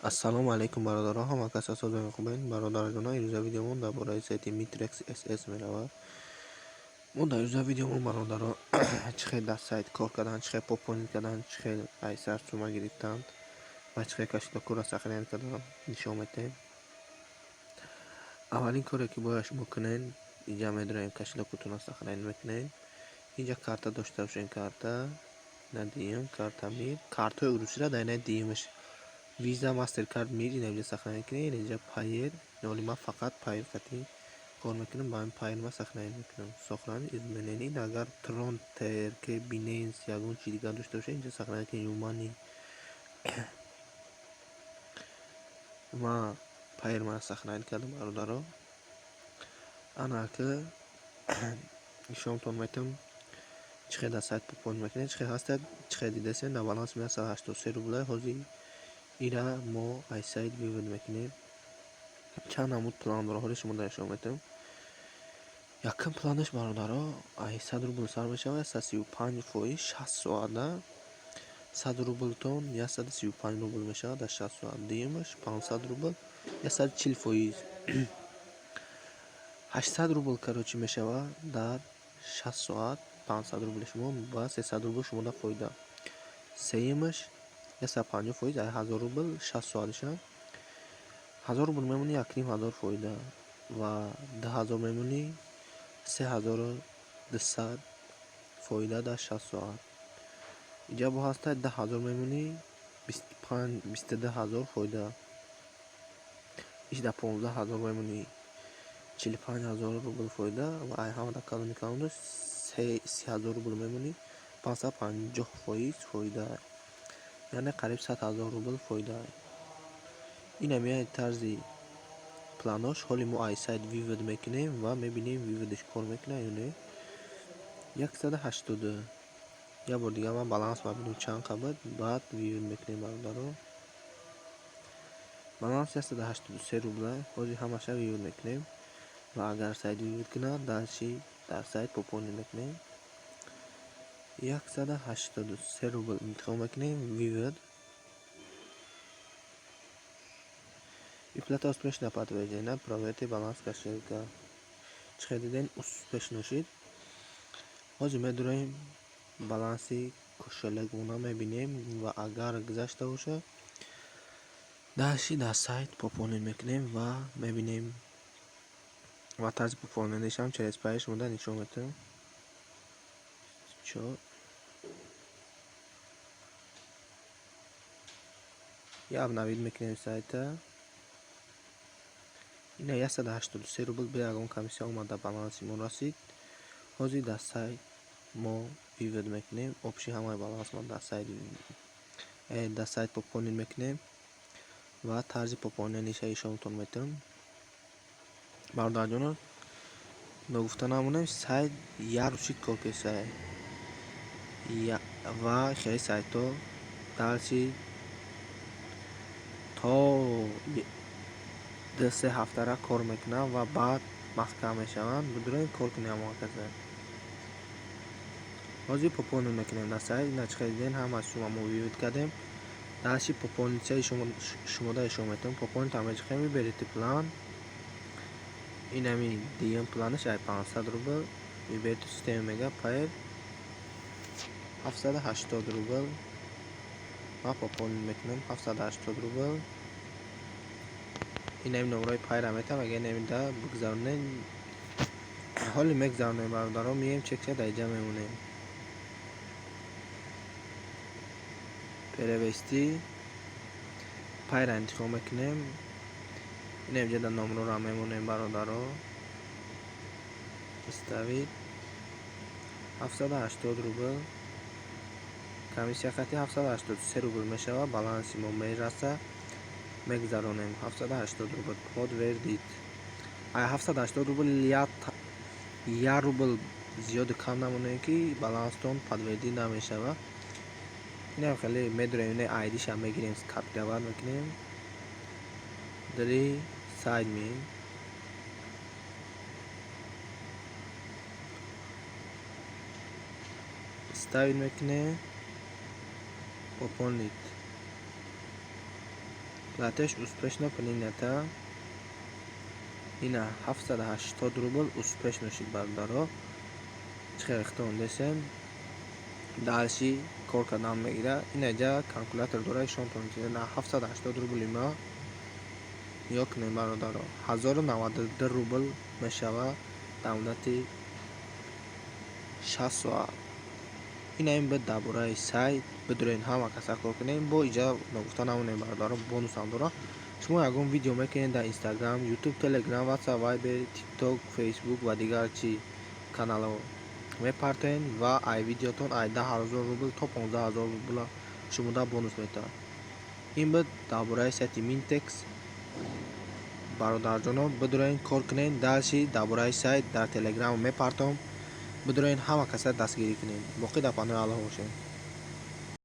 Ассалому алайкум бародаро, ҳама кас асозаи хубен. Бародарҷоно, ирӯза видеомон дар бораи сайти Mitrex SS меравад. Мо дар ирӯза видеомон бародаро чӣ хел дар сайт кор кардан, чӣ хел пополнит кардан, чӣ хел айсар сума гирифтанд ва чӣ хел кашлокура сохранен кардан нишон медиҳем. Аввалин коре ки бояд шумо кунен, инҷа медонем кашлокутона сохранен мекунен. Инҷа карта дошта бошен, карта надием, карта мир, картҳои урусиро дар ин диемаш виза, мастеркард, мир ин инҷа сохранен мекунем. Инҷа пайер, ноли ман фақат пайер кати кор мекунам, ба ин пайер ман сохранен мекунам. Сохранен измененин агар Tron, TRK, Binance ягон чиз дигар дошта бошед, инҷа сохранен мекунем. Юмани ма пайер ман сохранен кардам бародаро. Ана ки нишонтон метам чӣ хел дар сайт пополнит мекунем, чӣ хел ҳастад, чӣ хел дидасен дар баланс меяд 183 рубл. ҳозир ира мо ай сайт вивод мекунем. чанд намуд план роҳори шумо дар нишон метам. Якум планаш бародаро ай 100 рубл сар мешавад, 135% 60 соата 100 рублтон 135 рубл мешавад дар 60 соат. Дуюмаш 500 рубл 140%. 800 рубл карочи мешавад дар 60 соат. 500 рубли шумо ва 300 рубл шумо дар фоида. Сеюмаш 150%, ай 1000 рубл 60 соатиша 1000 рубл мемони 1500 фоида ва 10000 мемони 3200 фоида дар 60 соат. инҷа бо ҳаста 10000 мемони 22000 фоида. иш дар 15000 мемони 45000 рубл фоида ва ай ҳама дар калони калондош 30000 рубл мемони 550% фоида. яъне қариб 100000 рубл фоида. ин ҳамияи тарзи планош. ҳоли мо ай сайт вивод мекунем ва мебинем виводиш кор мекунад ё не. 180. я бор дигар ман баланс мабинем чанд қабад, баъд вивод мекунем бародаро. баланс 183 рубла. ҳозир ҳамаша вивод мекунем ва агар сайт вивод кунад дальши дар сайт пополнит мекунем. 183 рубл интихоб мекунем вивод. Выплата успешно подтверждена. Проверьте баланс кошелька. чӣ хел дидем успешно шуд. ҳозир медурем баланси кошелекмона мебинем ва агар гузашта бошад дальши дар сайт пополнит мекунем ва мебинем ва тарзи пополненашам через пай шумо дар нишон метавем. я обновид мекунем сайта. ина 183 рубл бе ягон комиссия омада баланси мо расид. ҳозир дар сайт мо вивод мекунем. обши ҳамаи баланс мо дар сайт пополнит мекунем ва тарзи пополнениша ишонтон метавам. бародарҷонон, ногуфта намонем, сайт як рӯши кор кесад ва хеле сайтҳо дальши то 2-3 ҳафтара кор мекунанд ва баъд маҳкам мешаванд. бидурем кор кунем ҳама каса. ҳозир пополнит мекунем дар сайт. ина чӣ хел дидем ҳама сума мо вивод кардем. дальши пополнитсаи шумо дар нишон метавам. пополнит ҳама чӣ хел меберед план. ин ҳами диюм планаш ай 500 рубл меберед то система мега пайер 780 рубл. ва пополнит мекунам 780 рубл. ин ҳами номраи пайра метавам. агар намеда бигзаронен ҳоли мегзаронем бародаро. мием чекча дар инҷа мемонем. перевести пайра интихоб мекунем. ин инҷа дар номрора мемонем бародаро. иставид 780 рубл. комиссия хати 783 рубл мешавад. баланси мо мераса. мегзаронем 780 рубл. подтвердид. ай 780 рубл 1 рубл зиёди кам намонем ки баланстон подтвердид намешавад. ин хеле медурем. ин айдиша мегирем, скопировать мекунем. дари сайт меем. ставид мекунем. пополнит. платеж успешно принято. Ина 780 рубл успешно шуд бародаро. Чхел ихтиён десен. Дальше кор кардан мегира. Ина ҷа калькулятор дора ишонтон на 780 рубли ма ё кунем бародаро 1092 рубл мешава дар муддати 60 соат. ина ин бод дар бораи сайт бидурен ҳама каса кор кунем. бо иҷа нагуфта намонем бародаро бонусам дора. шумо ягон видео мекунед дар Instagram, YouTube, Telegram, WhatsApp, Viber, TikTok, Facebook ва дигар чи каналҳо мепартоен ва ай видеотон ай 10,000 рубл то 15,000 рубл шумода бонус метавад. ин буд дар бораи сайти Mintex. бародарҷонон бидурен кор кунед. дальше дар бораи сайт дар Telegram мепартом. бидурен ҳама каса дастгирӣ кунед. боқӣ дар панои Аллоҳ бошед.